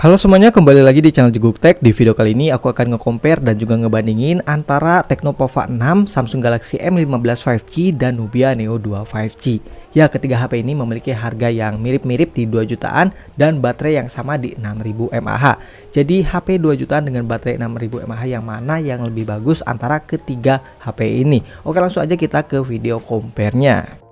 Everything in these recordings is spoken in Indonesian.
Halo semuanya, kembali lagi di channel Jeguk Tech. Di video kali ini aku akan nge-compare dan juga ngebandingin antara Tecno Pova 6, Samsung Galaxy M15 5G, dan Nubia Neo 2 5G. Ya, ketiga HP ini memiliki harga yang mirip-mirip di 2 jutaan dan baterai yang sama di 6000 mAh. Jadi HP 2 jutaan dengan baterai 6000 mAh yang mana yang lebih bagus antara ketiga HP ini? Oke, langsung aja kita ke video compare-nya.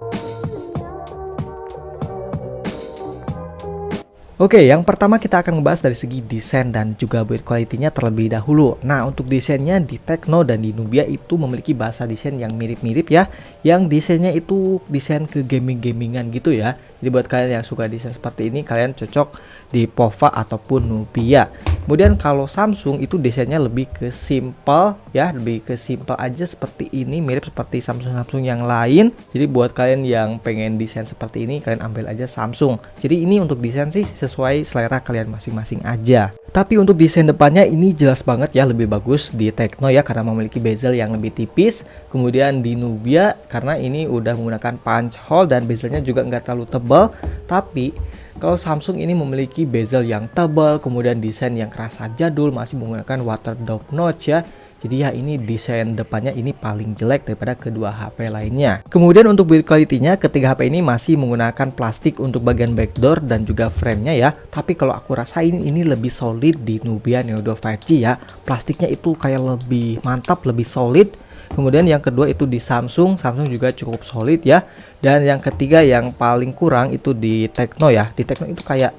Oke, yang pertama kita akan ngebahas dari segi desain dan juga build quality-nya terlebih dahulu. Nah, untuk desainnya di Tecno dan di Nubia itu memiliki bahasa desain yang mirip-mirip ya. Yang desainnya itu desain ke gaming-gamingan gitu ya. Jadi buat kalian yang suka desain seperti ini, kalian cocok di Pova ataupun Nubia. Kemudian kalau Samsung itu desainnya lebih ke simple ya, lebih ke simple aja seperti ini, mirip seperti Samsung yang lain. Jadi buat kalian yang pengen desain seperti ini, kalian ambil aja Samsung. Jadi ini untuk desain sih sesuai selera kalian masing-masing aja. Tapi untuk desain depannya ini jelas banget ya, lebih bagus di Tecno ya karena memiliki bezel yang lebih tipis. Kemudian di Nubia karena ini udah menggunakan punch hole dan bezelnya juga nggak terlalu tebal. Tapi kalau Samsung ini memiliki bezel yang tebal, kemudian desain yang kerasa jadul, masih menggunakan water drop notch ya. Jadi ya ini desain depannya ini paling jelek daripada kedua HP lainnya. Kemudian untuk build quality-nya, ketiga HP ini masih menggunakan plastik untuk bagian backdoor dan juga frame-nya ya. Tapi kalau aku rasain ini lebih solid di Nubia Neo 2 5G ya. Plastiknya itu kayak lebih mantap, lebih solid. Kemudian yang kedua itu di Samsung juga cukup solid ya. Dan yang ketiga yang paling kurang itu di Tecno ya. Di Tecno itu kayak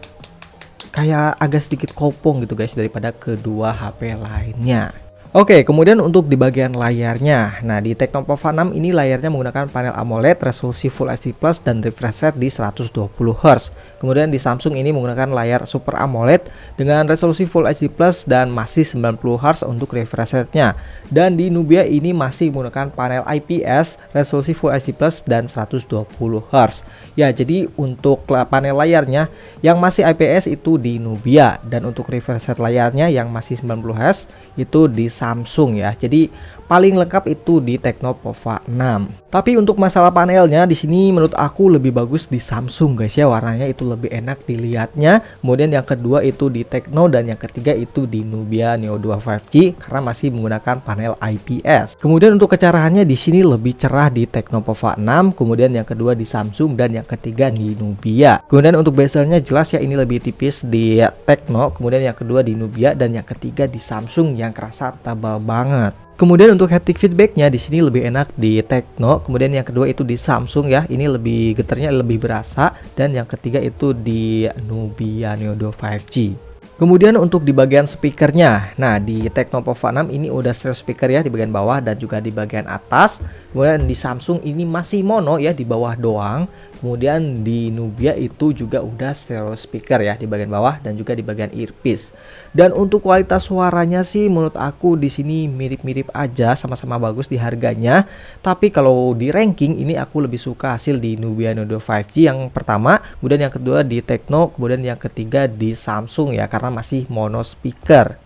agak sedikit kopong gitu guys daripada kedua HP lainnya. Oke, kemudian untuk di bagian layarnya. Nah, di Tecno Pova 6 ini layarnya menggunakan panel AMOLED, resolusi Full HD Plus dan refresh rate di 120Hz. Kemudian di Samsung ini menggunakan layar Super AMOLED dengan resolusi Full HD Plus dan masih 90Hz untuk refresh rate-nya. Dan di Nubia ini masih menggunakan panel IPS, resolusi Full HD Plus dan 120Hz. Ya, jadi untuk panel layarnya yang masih IPS itu di Nubia dan untuk refresh rate layarnya yang masih 90Hz itu di Samsung ya. Jadi paling lengkap itu di Tecno Pova 6. Tapi untuk masalah panelnya di sini menurut aku lebih bagus di Samsung guys ya, warnanya itu lebih enak dilihatnya. Kemudian yang kedua itu di Tecno dan yang ketiga itu di Nubia Neo 2 5G karena masih menggunakan panel IPS. Kemudian untuk kecerahannya di sini lebih cerah di Tecno Pova 6, kemudian yang kedua di Samsung dan yang ketiga di Nubia. Kemudian untuk bezelnya jelas ya ini lebih tipis di Tecno, kemudian yang kedua di Nubia dan yang ketiga di Samsung yang kerasa tebal banget. Kemudian untuk haptic feedbacknya di sini lebih enak di Tecno, kemudian yang kedua itu di Samsung ya, ini lebih getarnya lebih berasa, dan yang ketiga itu di Nubia Neo 2 5G. Kemudian untuk di bagian speakernya, nah di Tecno Pova 6 ini udah stereo speaker ya di bagian bawah dan juga di bagian atas. Kemudian di Samsung ini masih mono ya di bawah doang. Kemudian di Nubia itu juga udah stereo speaker ya di bagian bawah dan juga di bagian earpiece. Dan untuk kualitas suaranya sih menurut aku di sini mirip-mirip aja, sama-sama bagus di harganya. Tapi kalau di ranking ini aku lebih suka hasil di Nubia Neo 2 5G yang pertama, kemudian yang kedua di Tecno, kemudian yang ketiga di Samsung ya karena masih mono speaker.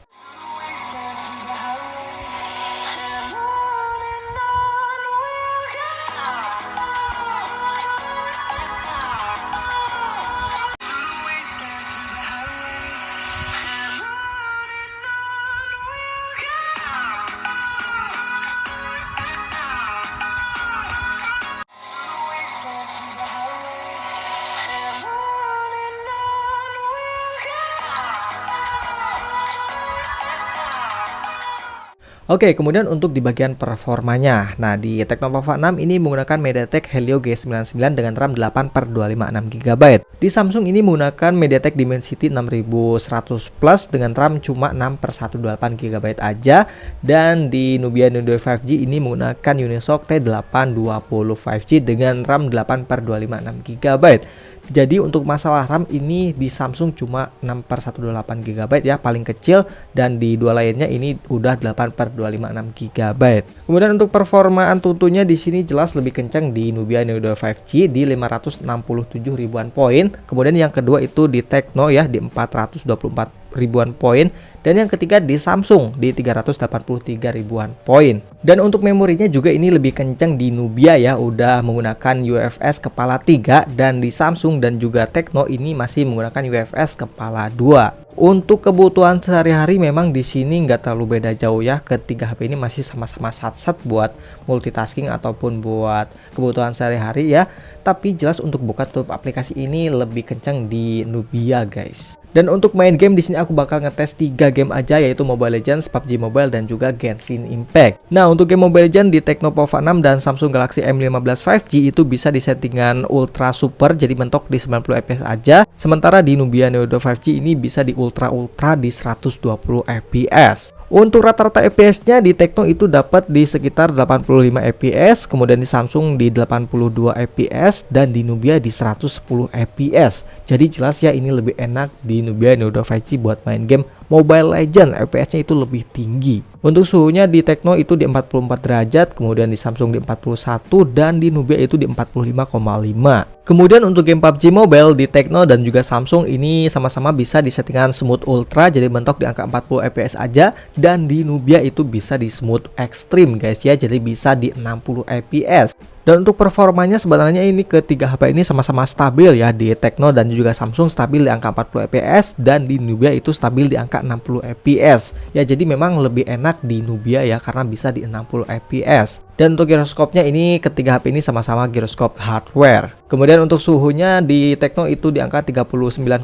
Oke, kemudian untuk di bagian performanya. Nah, di Tecno Pova 6 ini menggunakan MediaTek Helio G99 dengan RAM 8/256GB. Di Samsung ini menggunakan MediaTek Dimensity 6100 Plus dengan RAM cuma 6/128GB aja. Dan di Nubia Neo 2 5G ini menggunakan Unisoc T820 5G dengan RAM 8/256GB. Jadi untuk masalah RAM ini di Samsung cuma 6/128GB ya paling kecil, dan di dua lainnya ini udah 8/256GB. Kemudian untuk performa Antutunya di sini jelas lebih kencang di Nubia Neo 2 5G di 567 ribuan poin. Kemudian yang kedua itu di Tecno ya di 424 ribuan poin, dan yang ketiga di Samsung di 383 ribuan poin. Dan untuk memorinya juga ini lebih kencang di Nubia ya, udah menggunakan UFS kepala 3, dan di Samsung dan juga Tecno ini masih menggunakan UFS kepala 2. Untuk kebutuhan sehari-hari memang di sini nggak terlalu beda jauh ya. Ketiga HP ini masih sama-sama sat-sat buat multitasking ataupun buat kebutuhan sehari-hari ya. Tapi jelas untuk buka tutup aplikasi ini lebih kencang di Nubia guys. Dan untuk main game di sini aku bakal ngetes 3 game aja, yaitu Mobile Legends, PUBG Mobile, dan juga Genshin Impact. Nah, untuk game Mobile Legends di Tecno Pova 6 dan Samsung Galaxy M15 5G itu bisa di settingan Ultra Super, jadi mentok di 90 fps aja. Sementara di Nubia Neo 2 5G ini bisa di Ultra di 120 fps. Untuk rata-rata fps-nya di Tecno itu dapat di sekitar 85 fps, kemudian di Samsung di 82 fps, dan di Nubia di 110 fps. Jadi jelas ya ini lebih enak di Nubia Neo 2 5G buat main game Mobile Legends, fps-nya itu lebih tinggi. Untuk suhunya di Tecno itu di 44 derajat, kemudian di Samsung di 41, dan di Nubia itu di 45,5. Kemudian untuk game PUBG Mobile di Tecno dan juga Samsung ini sama-sama bisa di settingan Smooth Ultra, jadi mentok di angka 40 fps aja, dan di Nubia itu bisa di Smooth Extreme guys ya, jadi bisa di 60 fps. Dan untuk performanya sebenarnya ini ketiga HP ini sama-sama stabil ya, di Tecno dan juga Samsung stabil di angka 40 fps, dan di Nubia itu stabil di angka 60 fps. Ya jadi memang lebih enak di Nubia ya karena bisa di 60 fps. Dan untuk giroskopnya ini ketiga HP ini sama-sama giroskop hardware. Kemudian untuk suhunya di Tecno itu di angka 39,5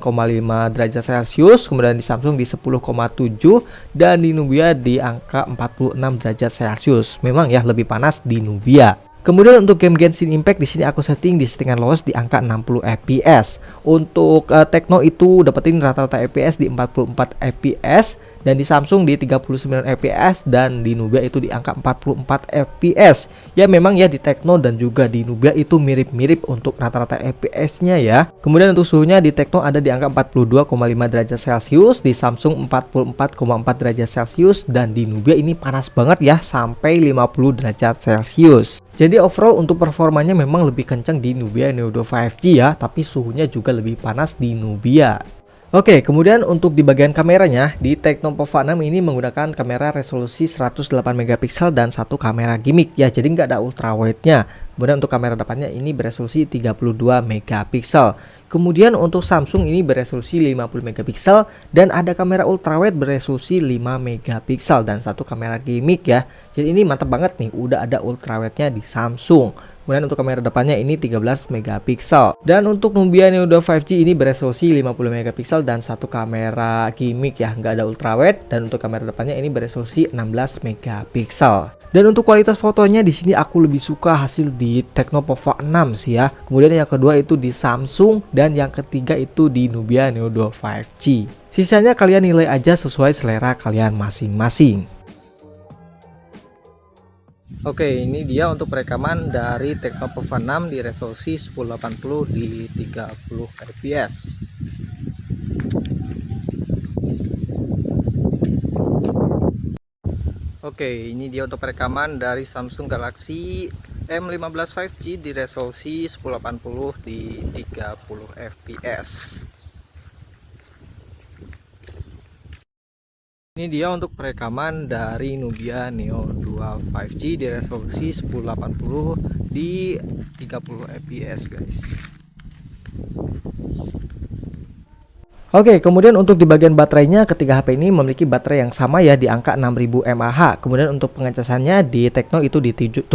derajat Celcius, kemudian di Samsung di 10,7, dan di Nubia di angka 46 derajat Celcius. Memang ya lebih panas di Nubia. Kemudian untuk game Genshin Impact di sini aku setting di settingan lowest di angka 60 fps. Untuk Tecno itu dapetin rata-rata fps di 44 fps, dan di Samsung di 39 fps, dan di Nubia itu di angka 44 fps. Ya memang ya di Tecno dan juga di Nubia itu mirip-mirip untuk rata-rata fps-nya ya. Kemudian untuk suhunya di Tecno ada di angka 42,5 derajat Celcius, di Samsung 44,4 derajat Celcius, dan di Nubia ini panas banget ya sampai 50 derajat Celcius. Jadi overall untuk performanya memang lebih kencang di Nubia Neo 2 5G ya, tapi suhunya juga lebih panas di Nubia. Oke, kemudian untuk di bagian kameranya, di Tecno Pova 6 ini menggunakan kamera resolusi 108 megapiksel dan satu kamera gimmick ya, jadi nggak ada ultrawide-nya. Kemudian untuk kamera depannya ini beresolusi 32 megapiksel. Kemudian untuk Samsung ini beresolusi 50 megapiksel dan ada kamera ultrawide beresolusi 5 megapiksel dan satu kamera gimmick ya. Jadi ini mantap banget nih, udah ada ultrawide-nya di Samsung. Kemudian untuk kamera depannya ini 13 megapiksel. Dan untuk Nubia Neo 2 5G ini beresolusi 50 megapiksel dan satu kamera gimmick ya, nggak ada ultrawide. Dan untuk kamera depannya ini beresolusi 16 megapiksel. Dan untuk kualitas fotonya di sini aku lebih suka hasil di Tecno Pova 6 sih ya. Kemudian yang kedua itu di Samsung, dan yang ketiga itu di Nubia Neo 2 5G. Sisanya kalian nilai aja sesuai selera kalian masing-masing. Oke, ini dia untuk perekaman dari Tecno Pova 6 di resolusi 1080 di 30 fps. Oke, ini dia untuk perekaman dari Samsung Galaxy M15 5G di resolusi 1080 di 30 fps. Ini dia untuk perekaman dari Nubia Neo 2 5G di resolusi 1080 di 30 fps guys. Oke, kemudian untuk di bagian baterainya ketiga HP ini memiliki baterai yang sama ya di angka 6000 mAh. Kemudian untuk pengecasannya di Tecno itu di 70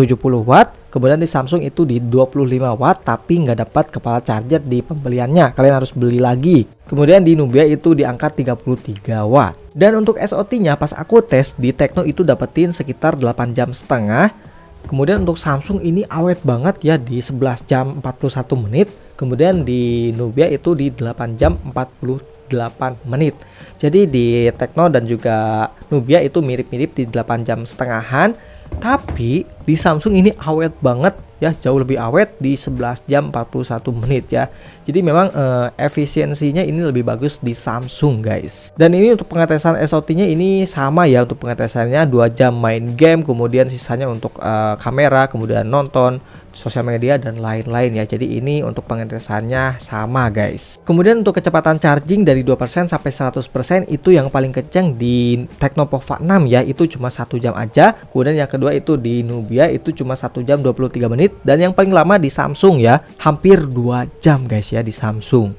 watt, kemudian di Samsung itu di 25 watt, tapi nggak dapat kepala charger di pembeliannya. Kalian harus beli lagi. Kemudian di Nubia itu di angka 33 watt. Dan untuk SOT-nya pas aku tes di Tecno itu dapetin sekitar 8 jam setengah. Kemudian untuk Samsung ini awet banget ya di 11 jam 41 menit. Kemudian di Nubia itu di 8 jam 48 menit. Jadi di Tecno dan juga Nubia itu mirip-mirip di 8 jam setengahan. Tapi di Samsung ini awet banget ya, jauh lebih awet di 11 jam 41 menit ya. Jadi memang efisiensinya ini lebih bagus di Samsung guys. Dan ini untuk pengetesan SOT-nya ini sama ya, untuk pengetesannya 2 jam main game, kemudian sisanya untuk kamera, kemudian nonton, sosial media, dan lain-lain ya. Jadi ini untuk pengetesannya sama guys. Kemudian untuk kecepatan charging dari 2% sampai 100% itu yang paling kencang di Tecno Pova 6 ya, itu cuma 1 jam aja. Kemudian yang kedua itu di Nubia itu cuma 1 jam 23 menit, dan yang paling lama di Samsung ya, hampir 2 jam guys ya di Samsung.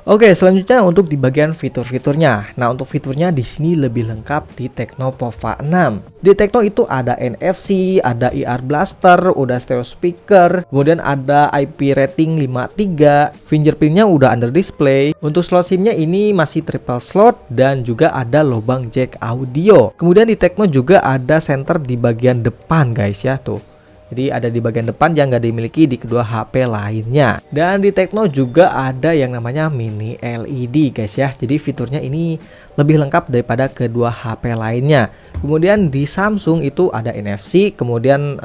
Oke, selanjutnya untuk di bagian fitur-fiturnya. Nah, untuk fiturnya di sini lebih lengkap di Tecno Pova 6. Di Tecno itu ada NFC, ada IR Blaster, udah stereo speaker, kemudian ada IP rating 53, fingerprintnya udah under display. Untuk slot SIM-nya ini masih triple slot dan juga ada lubang jack audio. Kemudian di Tecno juga ada center di bagian depan guys ya, tuh. Jadi ada di bagian depan yang nggak dimiliki di kedua HP lainnya. Dan di Tecno juga ada yang namanya mini LED guys ya. Jadi fiturnya ini lebih lengkap daripada kedua HP lainnya. Kemudian di Samsung itu ada NFC, kemudian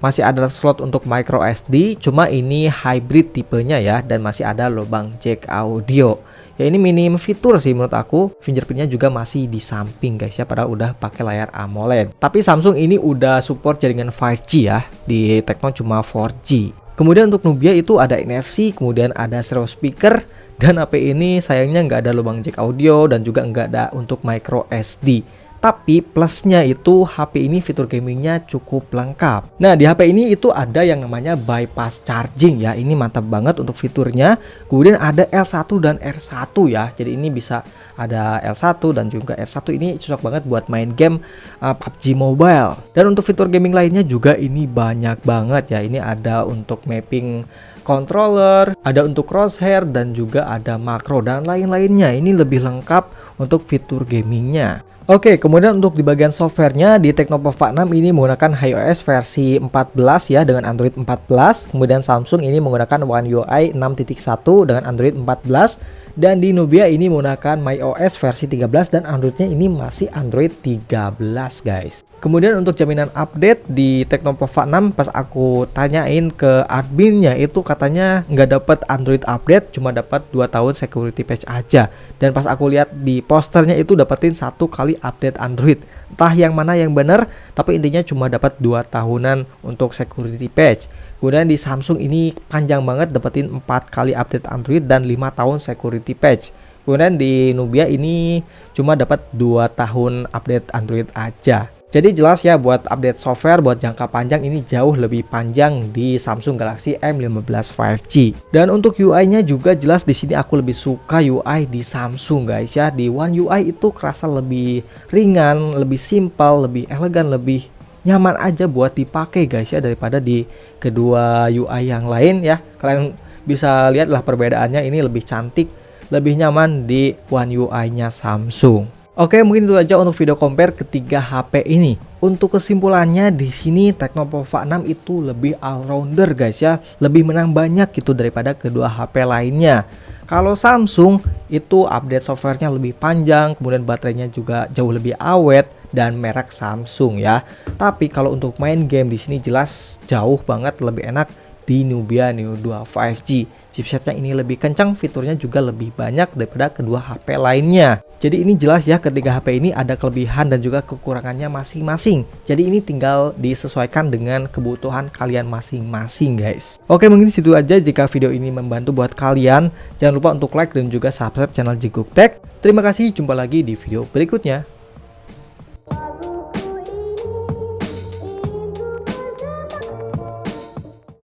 masih ada slot untuk micro SD, cuma ini hybrid tipenya ya, dan masih ada lubang jack audio. Ya ini minim fitur sih menurut aku. Fingerprintnya juga masih di samping guys ya, padahal udah pakai layar AMOLED. Tapi Samsung ini udah support jaringan 5G ya, di Tecno cuma 4G. Kemudian untuk Nubia itu ada NFC, kemudian ada stereo speaker, dan HP ini sayangnya nggak ada lubang jack audio dan juga nggak ada untuk micro SD. Tapi plusnya itu HP ini fitur gamingnya cukup lengkap. Nah di HP ini itu ada yang namanya bypass charging ya. Ini mantap banget untuk fiturnya. Kemudian ada L1 dan R1 ya. Jadi ini bisa ada L1 dan juga R1, ini cocok banget buat main game PUBG Mobile. Dan untuk fitur gaming lainnya juga ini banyak banget ya. Ini ada untuk mapping controller, ada untuk crosshair dan juga ada makro dan lain-lainnya. Ini lebih lengkap untuk fitur gamingnya. Oke, kemudian untuk di bagian softwarenya di Tecno Pova 6 ini menggunakan iOS versi 14 ya dengan Android 14. Kemudian Samsung ini menggunakan One UI 6.1 dengan Android 14. Dan di Nubia ini menggunakan MyOS versi 13 dan Androidnya ini masih Android 13 guys. Kemudian untuk jaminan update di Tecno Pova 6 pas aku tanyain ke adminnya itu katanya nggak dapat Android update, cuma dapat 2 tahun security patch aja. Dan pas aku lihat di posternya itu dapetin 1 kali update Android. Entah yang mana yang benar, tapi intinya cuma dapat 2 tahunan untuk security patch. Kemudian di Samsung ini panjang banget, dapetin 4 kali update Android dan 5 tahun security patch. Kemudian di Nubia ini cuma dapat 2 tahun update Android aja. Jadi jelas ya buat update software buat jangka panjang ini jauh lebih panjang di Samsung Galaxy M15 5G. Dan untuk UI-nya juga jelas di sini aku lebih suka UI di Samsung guys ya. Di One UI itu kerasa lebih ringan, lebih simpel, lebih elegan, lebih nyaman aja buat dipakai guys ya daripada di kedua UI yang lain ya. Kalian bisa lihat lah perbedaannya, ini lebih cantik, lebih nyaman di One UI-nya Samsung. Oke, mungkin itu aja untuk video compare ketiga HP ini. Untuk kesimpulannya di sini Tecno Pova 6 itu lebih all-rounder guys ya, lebih menang banyak gitu daripada kedua HP lainnya. Kalau Samsung itu update softwarenya lebih panjang, kemudian baterainya juga jauh lebih awet dan merek Samsung ya. Tapi kalau untuk main game di sini jelas jauh banget lebih enak di Nubia Neo 2 5G. Chipsetnya ini lebih kencang, fiturnya juga lebih banyak daripada kedua HP lainnya. Jadi ini jelas ya ketiga HP ini ada kelebihan dan juga kekurangannya masing-masing. Jadi ini tinggal disesuaikan dengan kebutuhan kalian masing-masing guys. Oke, mungkin situ aja. Jika video ini membantu buat kalian, jangan lupa untuk like dan juga subscribe channel Jiguk Tech. Terima kasih, jumpa lagi di video berikutnya.